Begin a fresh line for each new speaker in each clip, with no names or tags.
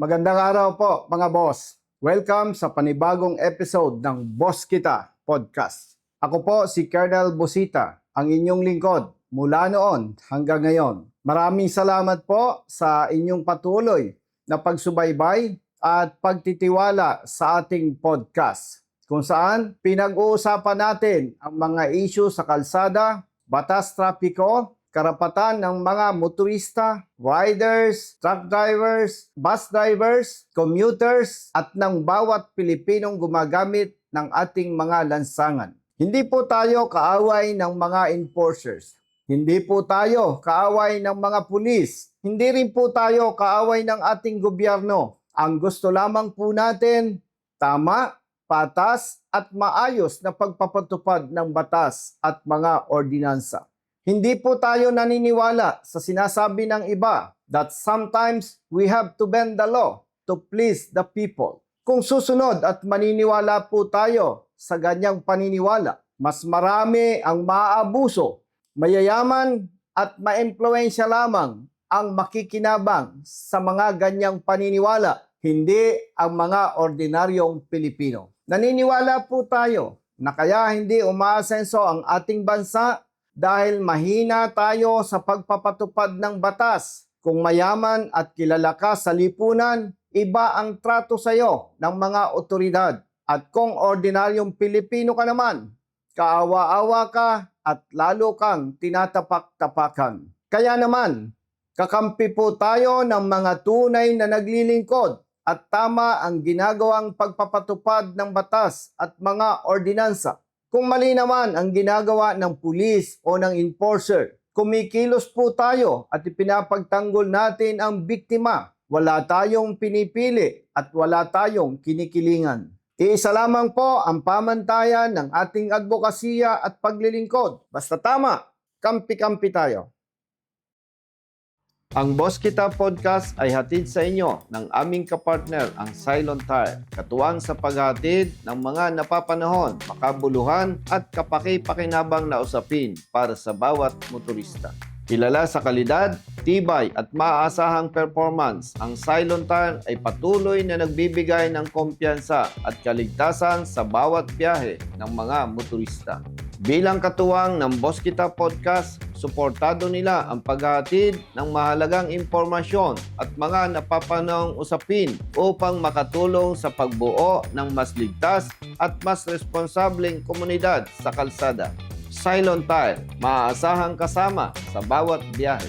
Magandang araw po mga boss. Welcome sa panibagong episode ng Boss Kita Podcast. Ako po si Colonel Bosita, ang inyong lingkod mula noon hanggang ngayon. Maraming salamat po sa inyong patuloy na pagsubaybay at pagtitiwala sa ating podcast, kung saan pinag-uusapan natin ang mga issue sa kalsada, batas trapiko, karapatan ng mga motorista, riders, truck drivers, bus drivers, commuters, at ng bawat Pilipinong gumagamit ng ating mga lansangan. Hindi po tayo kaaway ng mga enforcers. Hindi po tayo kaaway ng mga pulis. Hindi rin po tayo kaaway ng ating gobyerno. Ang gusto lamang po natin, tama, patas, at maayos na pagpapatupad ng batas at mga ordinansa. Hindi po tayo naniniwala sa sinasabi ng iba that sometimes we have to bend the law to please the people. Kung susunod at maniniwala po tayo sa ganyang paniniwala, mas marami ang maaabuso, mayayaman at maimpluwensya lamang ang makikinabang sa mga ganyang paniniwala, hindi ang mga ordinaryong Pilipino. Naniniwala po tayo na kaya hindi umaasenso ang ating bansa dahil mahina tayo sa pagpapatupad ng batas. Kung mayaman at kilala ka sa lipunan, iba ang trato sa iyo ng mga otoridad. At kung ordinaryong Pilipino ka naman, kaawa-awa ka at lalo kang tinatapak-tapakan. Kaya naman, kakampi po tayo ng mga tunay na naglilingkod at tama ang ginagawang pagpapatupad ng batas at mga ordinansa. Kung mali naman ang ginagawa ng pulis o ng enforcer, kumikilos po tayo at ipinapagtanggol natin ang biktima. Wala tayong pinipili at wala tayong kinikilingan. Iisa lamang po ang pamantayan ng ating advokasya at paglilingkod. Basta tama, kampi-kampi tayo. Ang Boss Kita Podcast ay hatid sa inyo ng aming kapartner, ang Cylon Tire. Katuwang sa paghatid ng mga napapanahon, makabuluhan at kapaki-pakinabang na usapin para sa bawat motorista. Kilala sa kalidad, tibay at maaasahang performance, ang Cylon Tire ay patuloy na nagbibigay ng kumpiyansa at kaligtasan sa bawat biyahe ng mga motorista. Bilang katuwang ng Boss Kita Podcast, suportado nila ang paghahatid ng mahalagang impormasyon at mga napapanahong usapin upang makatulong sa pagbuo ng mas ligtas at mas responsableng komunidad sa kalsada. Cylon Tire, maaasahang kasama sa bawat biyahe.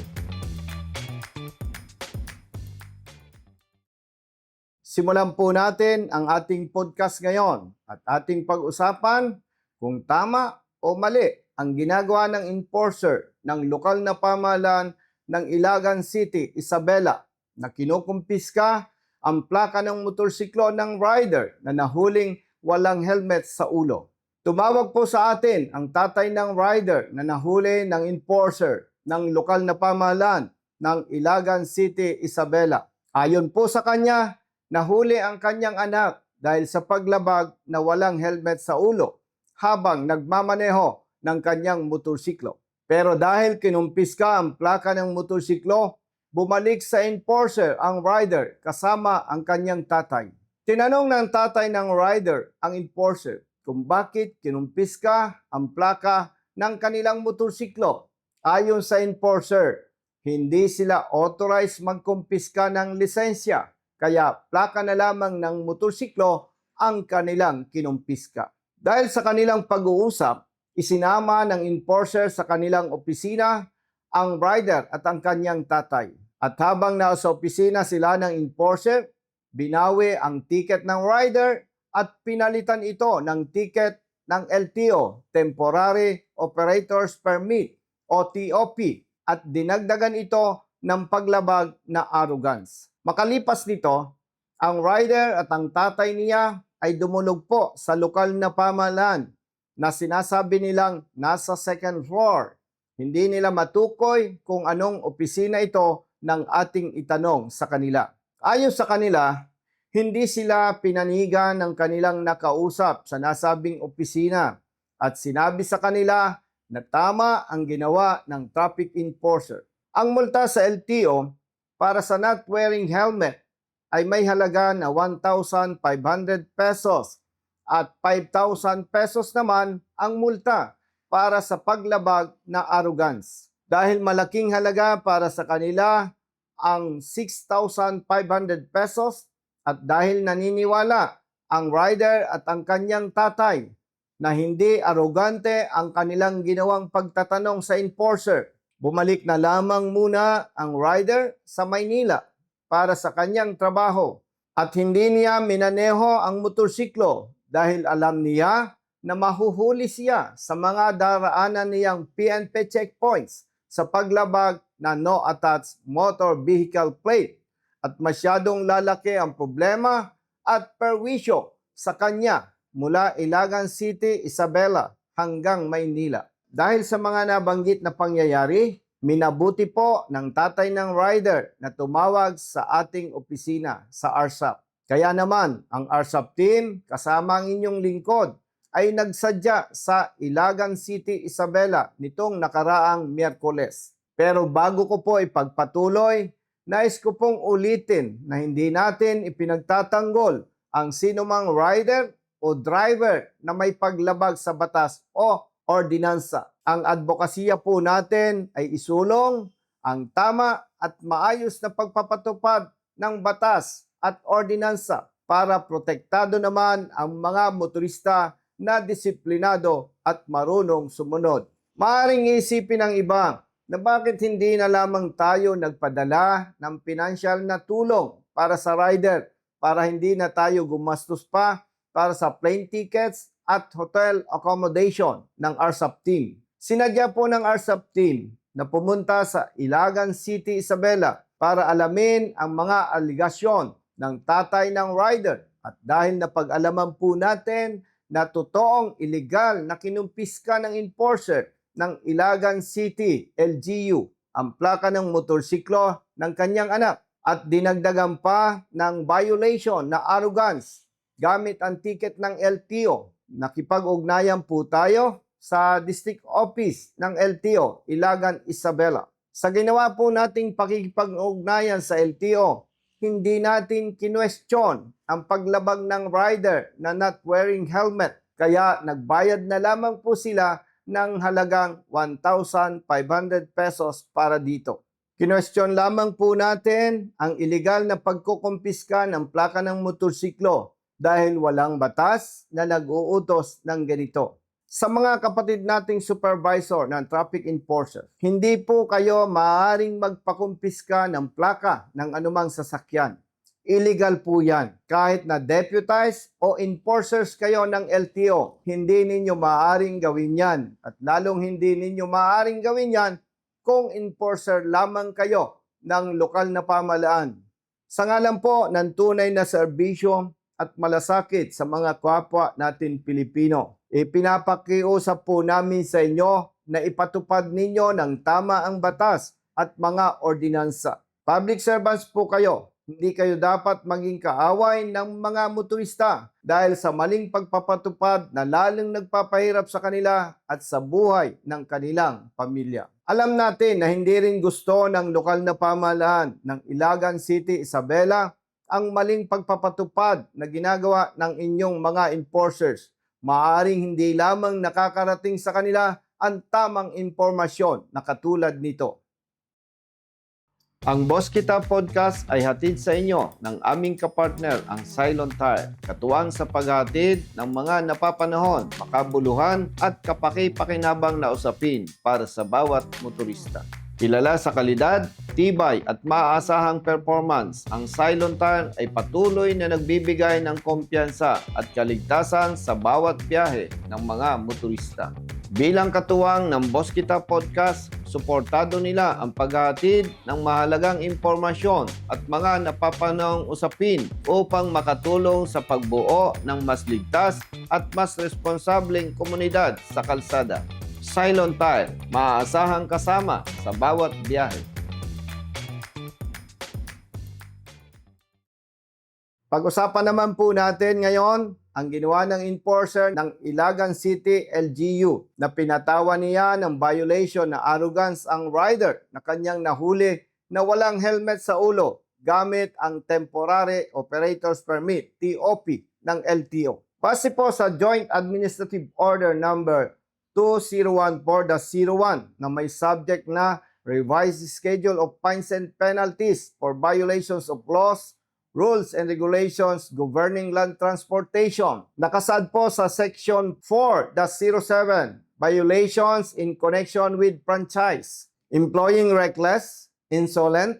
Simulan po natin ang ating podcast ngayon at ating pag-usapan kung tama o mali ang ginagawa ng enforcer ng lokal na pamahalaan ng Ilagan City, Isabela, na kinukumpiska ang plaka ng motorsiklo ng rider na nahuling walang helmet sa ulo. Tumawag po sa atin ang tatay ng rider na nahuli ng enforcer ng lokal na pamahalaan ng Ilagan City, Isabela. Ayon po sa kanya, nahuli ang kanyang anak dahil sa paglabag na walang helmet sa ulo habang nagmamaneho ng kanyang motorsiklo. Pero dahil kinumpiska ang plaka ng motorsiklo, bumalik sa enforcer ang rider kasama ang kanyang tatay. Tinanong ng tatay ng rider ang enforcer kung bakit kinumpiska ang plaka ng kanilang motorsiklo. Ayon sa enforcer, hindi sila authorized magkumpiska ng lisensya, kaya plaka na lamang ng motorsiklo ang kanilang kinumpiska. Dahil sa kanilang pag-uusap, isinama ng enforcer sa kanilang opisina ang rider at ang kanyang tatay. At habang nasa opisina sila ng enforcer, binawi ang ticket ng rider at pinalitan ito ng ticket ng LTO, Temporary Operator's Permit o TOP, at dinagdagan ito ng paglabag na arrogance. Makalipas nito, ang rider at ang tatay niya ay dumulog po sa lokal na pamahalaan na sinasabi nilang nasa second floor. Hindi nila matukoy kung anong opisina ito ng ating itanong sa kanila. Ayon sa kanila, hindi sila pinanigan ng kanilang nakausap sa nasabing opisina at sinabi sa kanila na tama ang ginawa ng traffic enforcer. Ang multa sa LTO para sa not wearing helmet ay may halaga na 1,500 pesos at 5,000 pesos naman ang multa para sa paglabag na arrogance. Dahil malaking halaga para sa kanila ang 6,500 pesos at dahil naniniwala ang rider at ang kanyang tatay na hindi arogante ang kanilang ginawang pagtatanong sa enforcer, bumalik na lamang muna ang rider sa Maynila para sa kanyang trabaho at hindi niya minaneho ang motorsiklo dahil alam niya na mahuhuli siya sa mga daraanan niyang PNP checkpoints sa paglabag na no attached motor vehicle plate at masyadong lalaki ang problema at perwisyo sa kanya mula Ilagan City, Isabela hanggang Maynila. Dahil sa mga nabanggit na pangyayari, minabuti po ng tatay ng rider na tumawag sa ating opisina sa RSAP. Kaya naman, ang RSAP team kasama ang inyong lingkod ay nagsadya sa Ilagan City, Isabela nitong nakaraang Miyerkules. Pero bago ko po ipagpatuloy, nais ko pong ulitin na hindi natin ipinagtatanggol ang sinumang rider o driver na may paglabag sa batas o ordinansa. Ang advokasya po natin ay isulong ang tama at maayos na pagpapatupad ng batas at ordinansa para protektado naman ang mga motorista na disiplinado at marunong sumunod. Maaring isipin ng iba na bakit hindi na lamang tayo nagpadala ng financial na tulong para sa rider para hindi na tayo gumastos pa para sa plane tickets at hotel accommodation ng RSAP team. Sinadya po ng RSAP team na pumunta sa Ilagan City, Isabela para alamin ang mga aligasyon ng tatay ng rider at dahil napag-alaman po natin na totoong illegal na kinumpiska ng enforcer ng Ilagan City, LGU, ang plaka ng motorsiklo ng kanyang anak at dinagdagan pa ng violation na arrogance gamit ang ticket ng LTO. Nakipag-ugnayan po tayo sa District Office ng LTO, Ilagan, Isabela. Sa ginawa po nating pakikipag-ugnayan sa LTO, hindi natin kinwestiyon ang paglabag ng rider na not wearing helmet. Kaya nagbayad na lamang po sila ng halagang 1,500 pesos para dito. Kinwestiyon lamang po natin ang illegal na pagkukumpiska ng plaka ng motorsiklo dahil walang batas na nag-uutos ng ganito. Sa mga kapatid nating supervisor ng traffic enforcer, hindi po kayo maaaring magpakumpiska ng plaka ng anumang sasakyan. Illegal po yan. Kahit na deputized o enforcers kayo ng LTO, hindi ninyo maaaring gawin yan. At lalong hindi ninyo maaaring gawin yan kung enforcer lamang kayo ng lokal na pamahalaan. Sa ngalan po ng tunay na serbisyo at malasakit sa mga kapwa natin Pilipino, ipinapakiusap po namin sa inyo na ipatupad ninyo ng tama ang batas at mga ordinansa. Public servants po kayo. Hindi kayo dapat maging kaaway ng mga motorista dahil sa maling pagpapatupad na lalong nagpapahirap sa kanila at sa buhay ng kanilang pamilya. Alam natin na hindi rin gusto ng lokal na pamahalaan ng Ilagan City, Isabela ang maling pagpapatupad na ginagawa ng inyong mga enforcers. Maaaring hindi lamang nakakarating sa kanila ang tamang impormasyon na katulad nito. Ang Boss Kita Podcast ay hatid sa inyo ng aming kapartner, ang Cylon Tire, katuwang sa paghatid ng mga napapanahon, makabuluhan at kapaki-pakinabang na usapin para sa bawat motorista. Kilala sa kalidad, tibay at maaasahang performance, ang Cylon Tire ay patuloy na nagbibigay ng kumpiyansa at kaligtasan sa bawat biyahe ng mga motorista. Bilang katuwang ng Boss Kita Podcast, suportado nila ang paghahatid ng mahalagang impormasyon at mga napapanahong usapin upang makatulong sa pagbuo ng mas ligtas at mas responsableng komunidad sa kalsada. Cylon Tire, maaasahang kasama sa bawat biyahe. Pag-usapan naman po natin ngayon ang ginawa ng enforcer ng Ilagan City LGU na pinatawan niya ng violation na arrogance ang rider na kanyang nahuli na walang helmet sa ulo gamit ang Temporary Operator's Permit, TOP, ng LTO. Base po sa Joint Administrative Order number 2014-01 na may subject na Revised Schedule of Fines and Penalties for Violations of Laws, Rules and Regulations Governing Land Transportation. Nakasad po sa Section 4-07, Violations in Connection with Franchise. Employing reckless, insolent,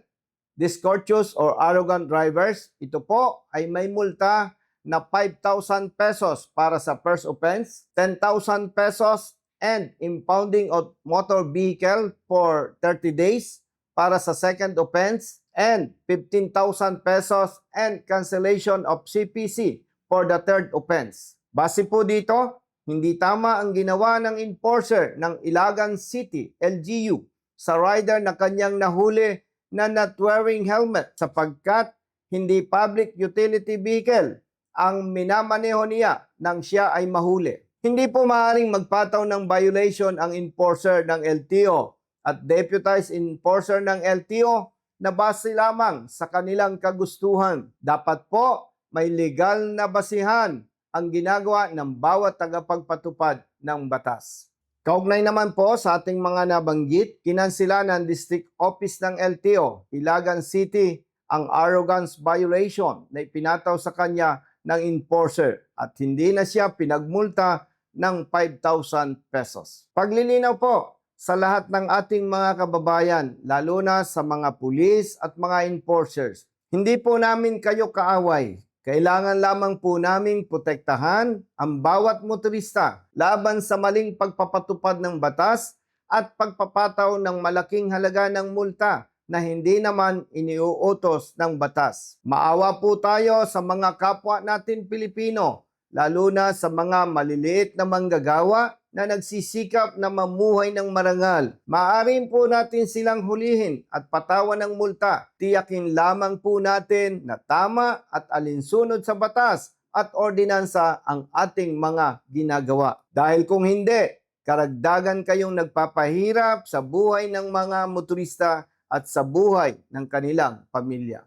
discourteous or arrogant drivers. Ito po ay may multa na 5,000 pesos para sa first offense, 10,000 pesos and impounding of motor vehicle for 30 days para sa second offense, and 15,000 pesos and cancellation of CPC for the third offense. Base po dito, hindi tama ang ginawa ng enforcer ng Ilagan City, LGU, sa rider na kanyang nahuli na not wearing helmet sapagkat hindi public utility vehicle ang minamaneho niya nang siya ay mahuli. Hindi po maaaring magpataw ng violation ang enforcer ng LTO at deputized enforcer ng LTO na base lamang sa kanilang kagustuhan. Dapat po may legal na basihan ang ginagawa ng bawat tagapagpatupad ng batas. Kaugnay naman po sa ating mga nabanggit, kinansila ng District Office ng LTO, Ilagan City, ang arrogance violation na ipinataw sa kanya ng enforcer at hindi na siya pinagmulta ng 5,000 pesos. Paglilinaw po sa lahat ng ating mga kababayan, lalo na sa mga pulis at mga enforcers. Hindi po namin kayo kaaway. Kailangan lamang po naming protektahan ang bawat motorista laban sa maling pagpapatupad ng batas at pagpapataw ng malaking halaga ng multa na hindi naman iniuutos ng batas. Maawa po tayo sa mga kapwa natin Pilipino, lalo na sa mga maliliit na manggagawa na nagsisikap na mamuhay ng marangal. Maaari po natin silang hulihin at patawan ng multa. Tiyakin lamang po natin na tama at alinsunod sa batas at ordinansa ang ating mga ginagawa. Dahil kung hindi, karagdagan kayong nagpapahirap sa buhay ng mga motorista at sa buhay ng kanilang pamilya.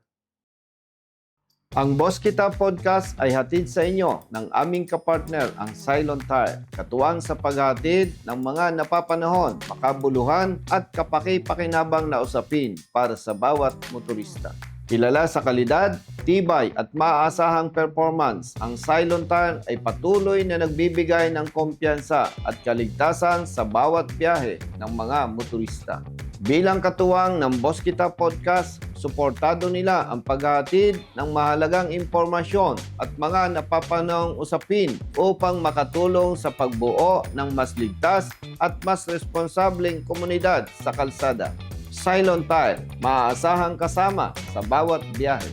Ang Boss Kita Podcast ay hatid sa inyo ng aming kapartner, ang Cylon Tire, katuwang sa paghatid ng mga napapanahon, makabuluhan at kapaki-pakinabang na usapin para sa bawat motorista. Kilala sa kalidad, tibay at maaasahang performance, ang Cylon Tire ay patuloy na nagbibigay ng kumpiyansa at kaligtasan sa bawat biyahe ng mga motorista. Bilang katuwang ng Boss Kita Podcast, suportado nila ang paghahatid ng mahalagang impormasyon at mga napapanahong usapin upang makatulong sa pagbuo ng mas ligtas at mas responsableng komunidad sa kalsada. Cylon Tire, maaasahang kasama sa bawat biyahe.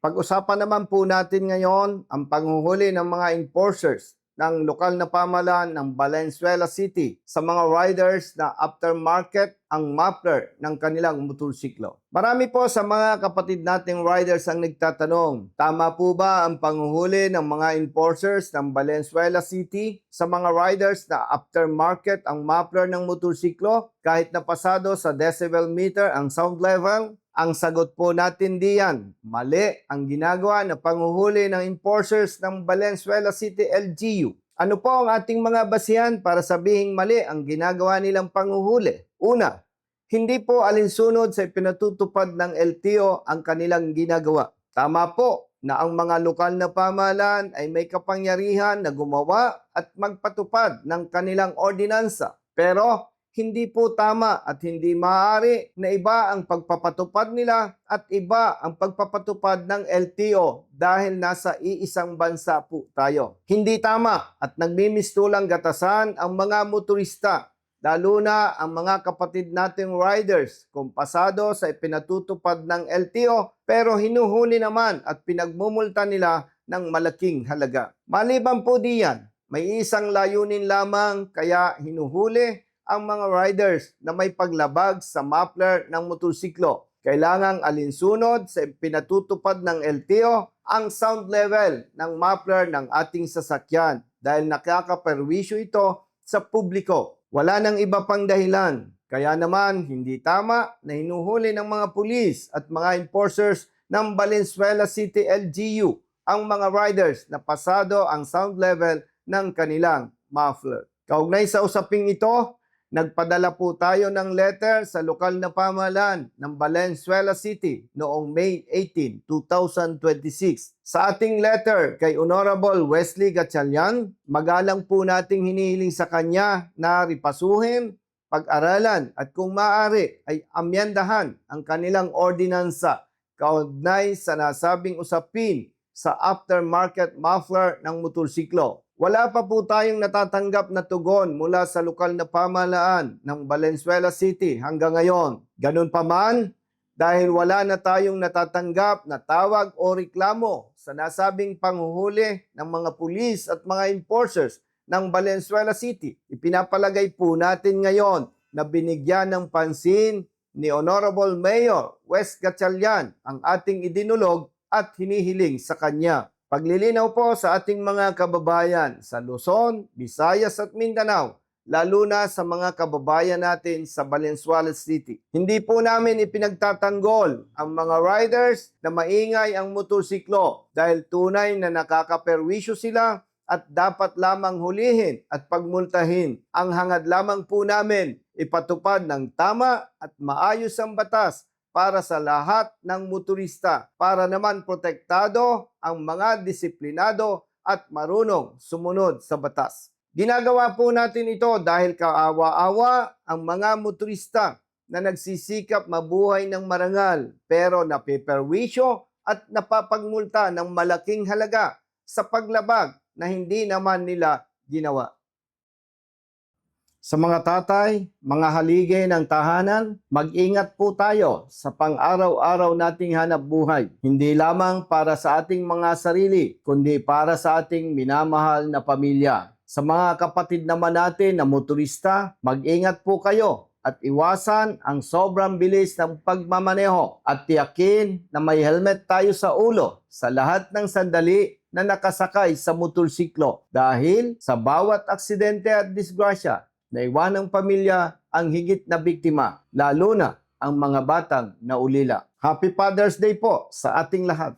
Pag-usapan naman po natin ngayon ang panghuhuli ng mga enforcers ng lokal na pamahalaan ng Valenzuela City sa mga riders na aftermarket ang muffler ng kanilang motorsiklo. Marami po sa mga kapatid nating riders ang nagtatanong, tama po ba ang panghuhuli ng mga enforcers ng Valenzuela City sa mga riders na aftermarket ang muffler ng motorsiklo kahit na pasado sa decibel meter ang sound level? Ang sagot po natin diyan, mali ang ginagawa na panghuhuli ng enforcers ng Valenzuela City LGU. Ano po ang ating mga basihan para sabihing mali ang ginagawa nilang panghuhuli? Una, hindi po alinsunod sa pinatutupad ng LTO ang kanilang ginagawa. Tama po na ang mga lokal na pamahalaan ay may kapangyarihan na gumawa at magpatupad ng kanilang ordinansa. Pero hindi po tama at hindi maaari na iba ang pagpapatupad nila at iba ang pagpapatupad ng LTO dahil nasa iisang bansa po tayo. Hindi tama at nagmimistulang gatasan ang mga motorista, lalo na ang mga kapatid nating riders kung pasado sa ipinatutupad ng LTO pero hinuhuli naman at pinagmumulta nila ng malaking halaga. Maliban po diyan, may isang layunin lamang kaya hinuhuli ang mga riders na may paglabag sa muffler ng motorsiklo. Kailangang alinsunod sa pinatutupad ng LTO ang sound level ng muffler ng ating sasakyan dahil nakakaperwisyo ito sa publiko. Wala nang iba pang dahilan. Kaya naman, hindi tama na hinuhuli ng mga pulis at mga enforcers ng Valenzuela City LGU ang mga riders na pasado ang sound level ng kanilang muffler. Kaugnay sa usaping ito, nagpadala po tayo ng letter sa lokal na pamahalaan ng Valenzuela City noong May 18, 2026. Sa ating letter kay Honorable Wesley Gatchalian, magalang po nating hinihiling sa kanya na ripasuhin, pag-aralan at kung maaari ay amyendahan ang kanilang ordinansa kaugnay sa nasabing usapin sa aftermarket muffler ng motorsiklo. Wala pa po tayong natatanggap na tugon mula sa lokal na pamahalaan ng Valenzuela City hanggang ngayon. Ganun pa man, dahil wala na tayong natatanggap na tawag o reklamo sa nasabing panghuhuli ng mga pulis at mga enforcers ng Valenzuela City, ipinapalagay po natin ngayon na binigyan ng pansin ni Honorable Mayor Wes Gatchalian ang ating idinulog at hinihiling sa kanya. Paglilinaw po sa ating mga kababayan sa Luzon, Visayas at Mindanao, lalo na sa mga kababayan natin sa Valenzuela City. Hindi po namin ipinagtatanggol ang mga riders na maingay ang motorsiklo dahil tunay na nakakaperwisyo sila at dapat lamang hulihin at pagmultahin. Ang hangad lamang po namin ipatupad ng tama at maayos ang batas para sa lahat ng motorista para naman protektado ang mga disiplinado at marunong sumunod sa batas. Ginagawa po natin ito dahil kaawa-awa ang mga motorista na nagsisikap mabuhay ng marangal pero napeperwisyo at napapagmulta ng malaking halaga sa paglabag na hindi naman nila ginawa. Sa mga tatay, mga haligi ng tahanan, mag-ingat po tayo sa pang-araw-araw nating hanap buhay. Hindi lamang para sa ating mga sarili, kundi para sa ating minamahal na pamilya. Sa mga kapatid naman natin na motorista, mag-ingat po kayo at iwasan ang sobrang bilis ng pagmamaneho at tiyakin na may helmet tayo sa ulo sa lahat ng sandali na nakasakay sa motorsiklo dahil sa bawat aksidente at disgrasya, naiwan ng pamilya ang higit na biktima, lalo na ang mga batang naulila. Happy Father's Day po sa ating lahat.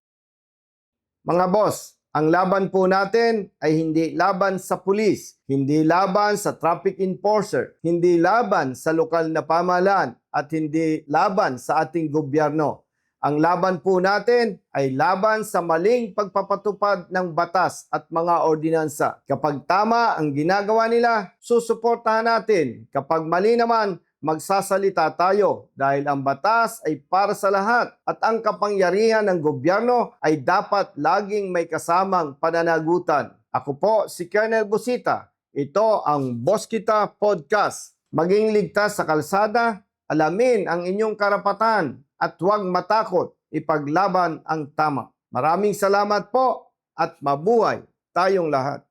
Mga boss, ang laban po natin ay hindi laban sa pulis, hindi laban sa traffic enforcer, hindi laban sa lokal na pamahalaan at hindi laban sa ating gobyerno. Ang laban po natin ay laban sa maling pagpapatupad ng batas at mga ordinansa. Kapag tama ang ginagawa nila, susuportahan natin. Kapag mali naman, magsasalita tayo dahil ang batas ay para sa lahat at ang kapangyarihan ng gobyerno ay dapat laging may kasamang pananagutan. Ako po si Colonel Busita. Ito ang Boss Kita Podcast. Maging ligtas sa kalsada, alamin ang inyong karapatan at huwag matakot ipaglaban ang tama. Maraming salamat po at mabuhay tayong lahat.